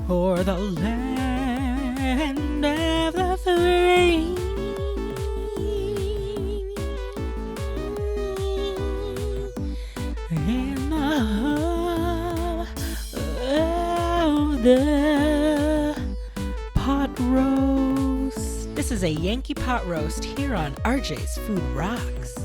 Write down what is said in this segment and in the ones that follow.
o'er the land of the free. In the home of the pot roast. This is a Yankee pot roast here on RJ's Food Rocks.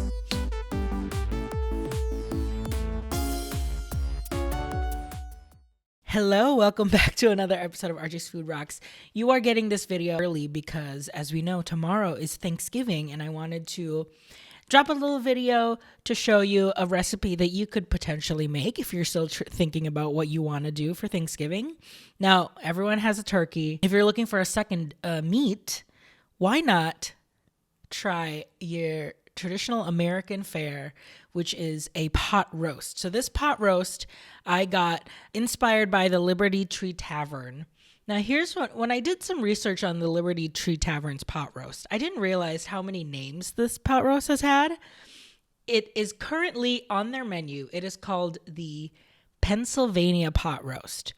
Hello, welcome back to another episode of RJ's Food Rocks. You are getting this video early because, as we know, tomorrow is Thanksgiving, and I wanted to drop a little video to show you a recipe that you could potentially make if you're still thinking about what you want to do for Thanksgiving. Now, everyone has a turkey. If you're looking for a second meat, why not try your traditional American fare, which is a pot roast. So this pot roast I got inspired by the Liberty Tree Tavern. Now here's what, when I did some research on the Liberty Tree Tavern's pot roast, I didn't realize how many names this pot roast has had. It is currently on their menu. It is called the Pennsylvania pot roast.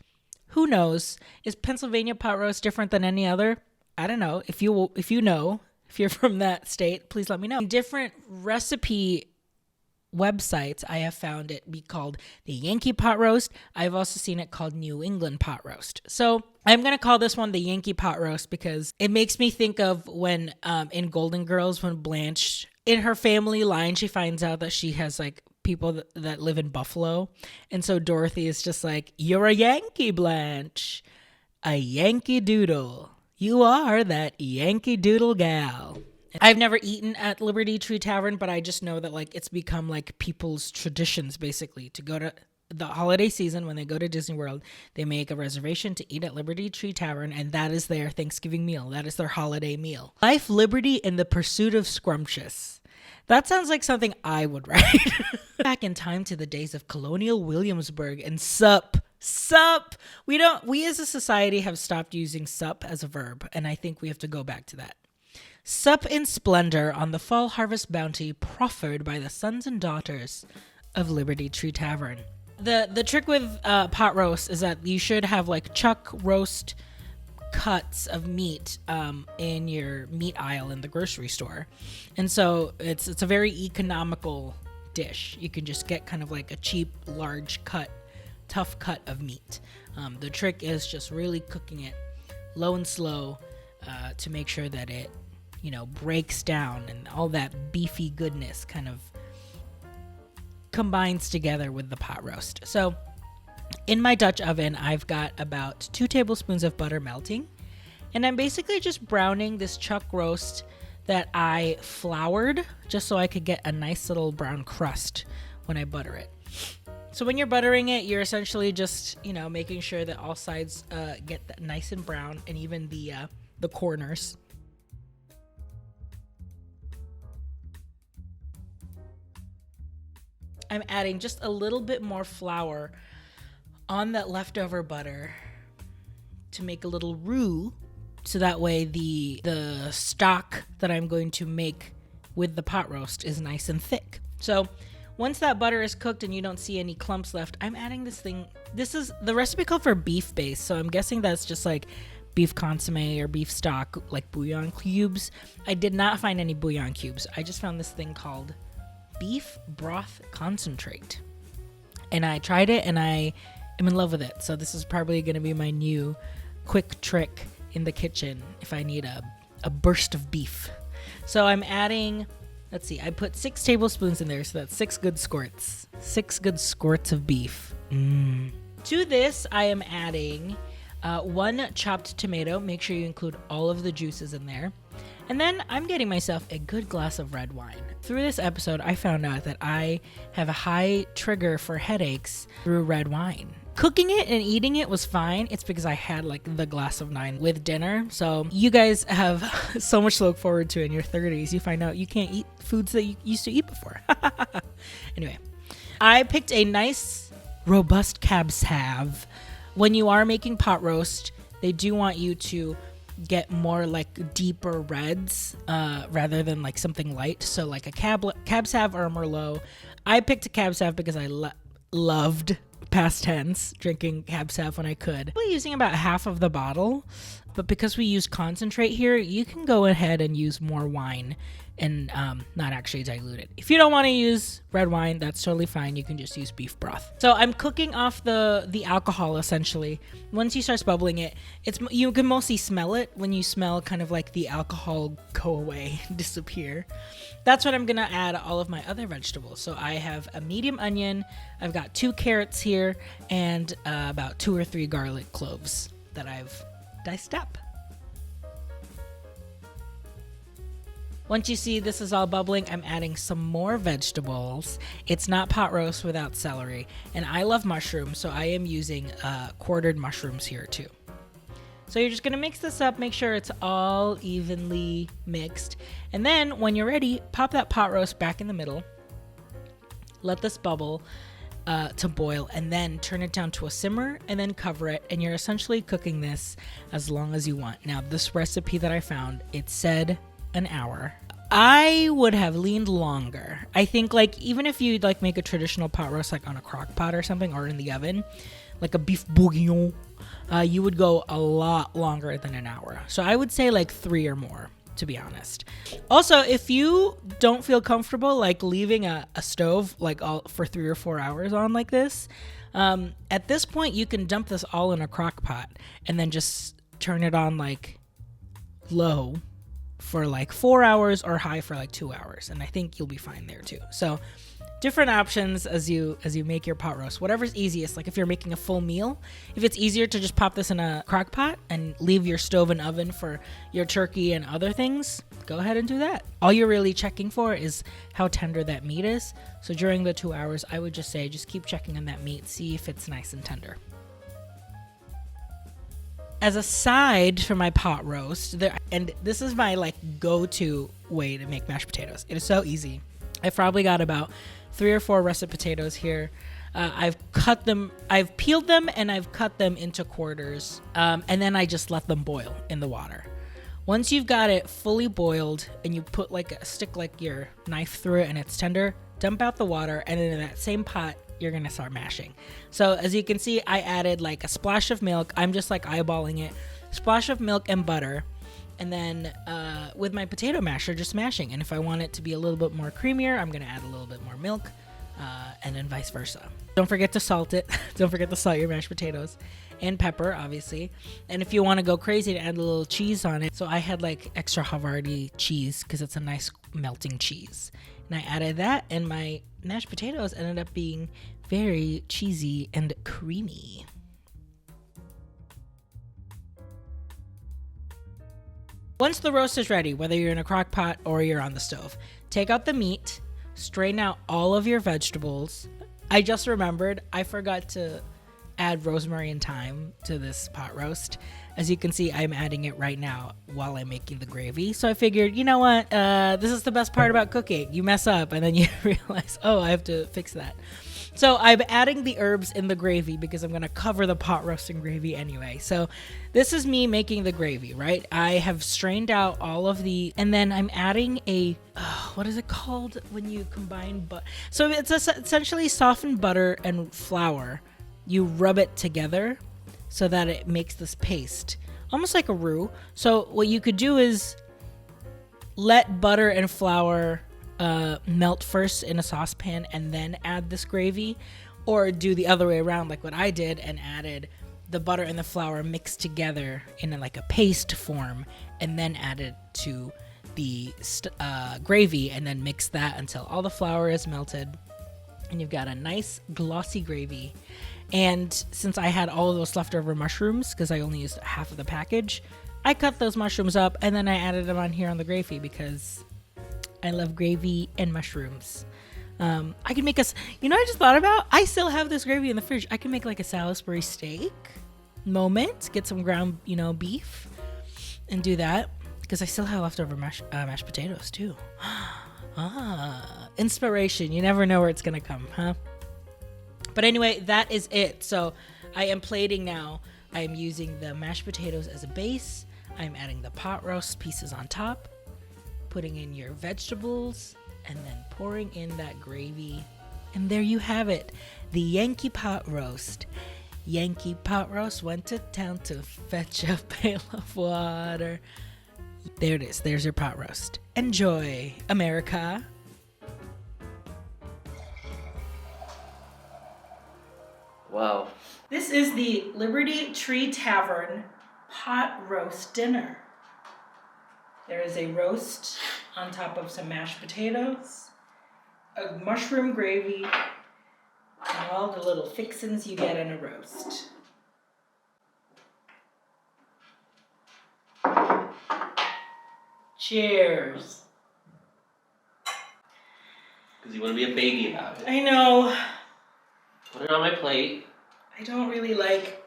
Who knows? Is Pennsylvania pot roast different than any other? I don't know. If you know, if you're from that state, please let me know. Different recipe websites, I have found it be called the Yankee pot roast. I've also seen it called New England pot roast. So I'm going to call this one the Yankee pot roast because it makes me think of when in Golden Girls, when Blanche, in her family line, she finds out that she has like people that live in Buffalo. And so Dorothy is just like, "You're a Yankee, Blanche. A Yankee Doodle. You are that Yankee Doodle gal." I've never eaten at Liberty Tree Tavern, but I just know that like it's become like people's traditions basically to go to the holiday season when they go to Disney World. They make a reservation to eat at Liberty Tree Tavern, and that is their Thanksgiving meal. That is their holiday meal. Life, liberty, and the pursuit of scrumptious. That sounds like something I would write. Back in time to the days of colonial Williamsburg and sup. We as a society have stopped using sup as a verb, and I think we have to go back to that. Sup in splendor on the fall harvest bounty proffered by the sons and daughters of Liberty Tree Tavern. The trick with pot roast is that you should have like chuck roast cuts of meat in your meat aisle in the grocery store. And so it's a very economical dish. You can just get kind of like a cheap, large cut, tough cut of meat. The trick is just really cooking it low and slow to make sure that it breaks down and all that beefy goodness kind of combines together with the pot roast. So in my Dutch oven, I've got about 2 tablespoons of butter melting, and I'm basically just browning this chuck roast that I floured just so I could get a nice little brown crust when I butter it. So when you're buttering it, you're essentially just, making sure that all sides get that nice and brown, and even the corners. I'm adding just a little bit more flour on that leftover butter to make a little roux, so that way the stock that I'm going to make with the pot roast is nice and thick. So once that butter is cooked and you don't see any clumps left, I'm adding this thing. This is the recipe called for beef base, so I'm guessing that's just like beef consomme or beef stock, like bouillon cubes. I did not find any bouillon cubes. I just found this thing called beef broth concentrate, and I tried it and I am in love with it. So this is probably going to be my new quick trick in the kitchen if I need a burst of beef. So I'm adding, I put 6 tablespoons in there, so that's 6 good squirts of beef. To this I am adding 1 chopped tomato. Make sure you include all of the juices in there. And then I'm getting myself a good glass of red wine. Through this episode, I found out that I have a high trigger for headaches through red wine. Cooking it and eating it was fine. It's because I had like the glass of wine with dinner. So you guys have so much to look forward to in your 30s. You find out you can't eat foods that you used to eat before. Anyway, I picked a nice, robust cab sav. When you are making pot roast, they do want you to get more like deeper reds rather than like something light. So like a cab sav or a merlot. I picked a cab sav because I loved past tense, drinking Cab Sav when I could. We're using about half of the bottle, but because we use concentrate here, you can go ahead and use more wine and not actually dilute it. If you don't want to use red wine, that's totally fine. You can just use beef broth. So I'm cooking off the alcohol essentially. Once you start bubbling it, you can mostly smell it when you smell kind of like the alcohol go away, disappear. That's when I'm gonna add all of my other vegetables. So I have a medium onion, I've got 2 carrots here, and about 2 or 3 garlic cloves that I've diced up. Once you see this is all bubbling, I'm adding some more vegetables. It's not pot roast without celery. And I love mushrooms, so I am using quartered mushrooms here too. So you're just gonna mix this up, make sure it's all evenly mixed. And then when you're ready, pop that pot roast back in the middle. Let this bubble to boil, and then turn it down to a simmer and then cover it. And you're essentially cooking this as long as you want. Now, this recipe that I found, it said an hour. I would have leaned longer. I think like even if you like make a traditional pot roast like on a crock pot or something, or in the oven, like a beef bourguignon, you would go a lot longer than an hour. So I would say like 3 or more, to be honest. Also, if you don't feel comfortable like leaving a stove like all for 3 or 4 hours on like this, at this point you can dump this all in a crock pot and then just turn it on like low for like 4 hours or high for like 2 hours, and I think you'll be fine there too. So different options as you make your pot roast, whatever's easiest. Like if you're making a full meal, if it's easier to just pop this in a crock pot and leave your stove and oven for your turkey and other things, go ahead and do that. All you're really checking for is how tender that meat is. So during the 2 hours, I would just say just keep checking on that meat, see if it's nice and tender. As a side for my pot roast, and this is my like go-to way to make mashed potatoes. It is so easy. I've probably got about 3 or 4 russet potatoes here. I've peeled them and I've cut them into quarters, and then I just let them boil in the water. Once you've got it fully boiled and you put stick your knife through it and it's tender, dump out the water, and then in that same pot, you're gonna start mashing. So as you can see, I added like a splash of milk. I'm just like eyeballing it. Splash of milk and butter. And then with my potato masher, just mashing. And if I want it to be a little bit more creamier, I'm gonna add a little bit more milk, and then vice versa. Don't forget to salt it. Don't forget to salt your mashed potatoes. And pepper, obviously. And if you want to go crazy, to add a little cheese on it. So I had like extra Havarti cheese because it's a nice melting cheese. And I added that, and my mashed potatoes ended up being very cheesy and creamy. Once the roast is ready, whether you're in a crock pot or you're on the stove, take out the meat, strain out all of your vegetables. I just remembered I forgot to add rosemary and thyme to this pot roast. As you can see, I'm adding it right now while I'm making the gravy. So I figured, you know what? This is the best part about cooking. You mess up and then you realize, oh, I have to fix that. So I'm adding the herbs in the gravy because I'm going to cover the pot roast in gravy anyway. So this is me making the gravy, right? I have strained out all of and then I'm adding what is it called when you combine so it's essentially softened butter and flour. You rub it together so that it makes this paste, almost like a roux. So what you could do is let butter and flour melt first in a saucepan and then add this gravy, or do the other way around like what I did and added the butter and the flour mixed together in like a paste form and then added to the gravy, and then mix that until all the flour is melted and you've got a nice glossy gravy. And since I had all of those leftover mushrooms, because I only used half of the package, I cut those mushrooms up and then I added them on here on the gravy because I love gravy and mushrooms. I can make I just thought about, I still have this gravy in the fridge. I can make like a Salisbury steak moment, get some ground, beef, and do that because I still have leftover mashed potatoes too. Inspiration. You never know where it's gonna come, huh? But anyway, that is it. So I am plating now. I am using the mashed potatoes as a base. I'm adding the pot roast pieces on top, putting in your vegetables, and then pouring in that gravy. And there you have it. The Yankee pot roast. Yankee pot roast went to town to fetch a pail of water. There it is. There's your pot roast. Enjoy, America. Wow. This is the Liberty Tree Tavern pot roast dinner. There is a roast on top of some mashed potatoes, a mushroom gravy, and all the little fixins you get in a roast. Cheers. Because you want to be a baby about it. I know. Put it on my plate. I don't really like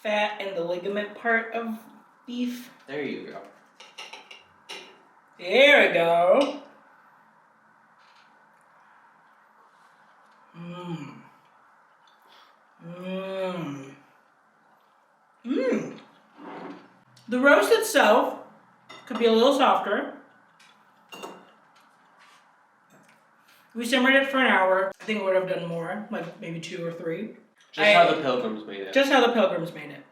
fat and the ligament part of beef. There you go. There we go. Mmm. Mmm. Mmm. The roast itself could be a little softer. We simmered it for an hour. I think I would have done more, like maybe 2 or 3. Just how the Pilgrims made it. Just how the Pilgrims made it.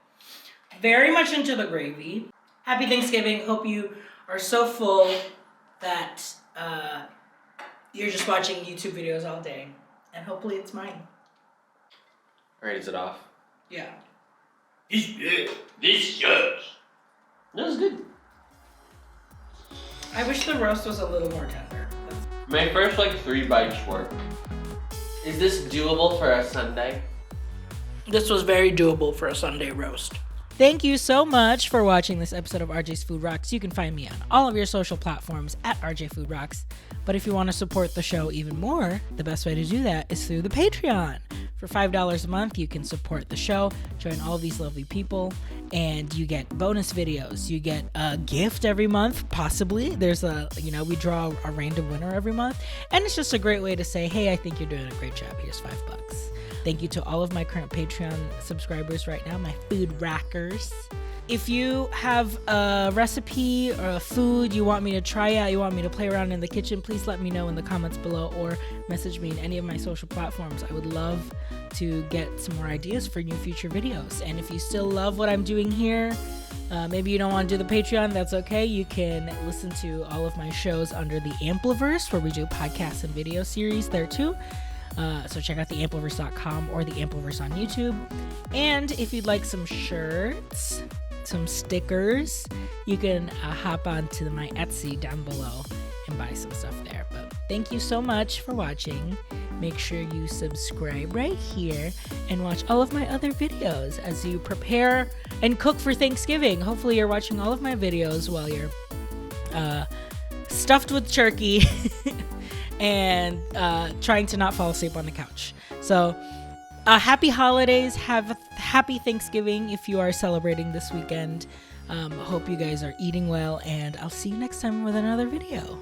Very much into the gravy. Happy Thanksgiving. Hope you are so full that you're just watching YouTube videos all day. And hopefully it's mine. Alright, is it off? Yeah. This sucks. No, it's good. I wish the roast was a little more tender. My first 3 bites work. Is this doable for a Sunday? This was very doable for a Sunday roast. Thank you so much for watching this episode of RJ's Food Rocks. You can find me on all of your social platforms at RJ Food Rocks. But if you want to support the show even more, the best way to do that is through the Patreon. For $5 a month, you can support the show, join all of these lovely people, and you get bonus videos. You get a gift every month, possibly. There's we draw a random winner every month. And it's just a great way to say, hey, I think you're doing a great job. Here's $5. Thank you to all of my current Patreon subscribers right now, my food rockers. If you have a recipe or a food you want me to try out, you want me to play around in the kitchen, please let me know in the comments below or message me in any of my social platforms. I would love to get some more ideas for new future videos. And if you still love what I'm doing here, maybe you don't want to do the Patreon, that's okay. You can listen to all of my shows under the Ampliverse, where we do podcasts and video series there too. So check out theampliverse.com or the Ampliverse on YouTube. And if you'd like some shirts, some stickers, you can hop on to my Etsy down below and buy some stuff there. But thank you so much for watching. Make sure you subscribe right here and watch all of my other videos as you prepare and cook for Thanksgiving. Hopefully you're watching all of my videos while you're stuffed with turkey and trying to not fall asleep on the couch. So happy holidays. Have a happy Thanksgiving if you are celebrating this weekend. Hope you guys are eating well, and I'll see you next time with another video.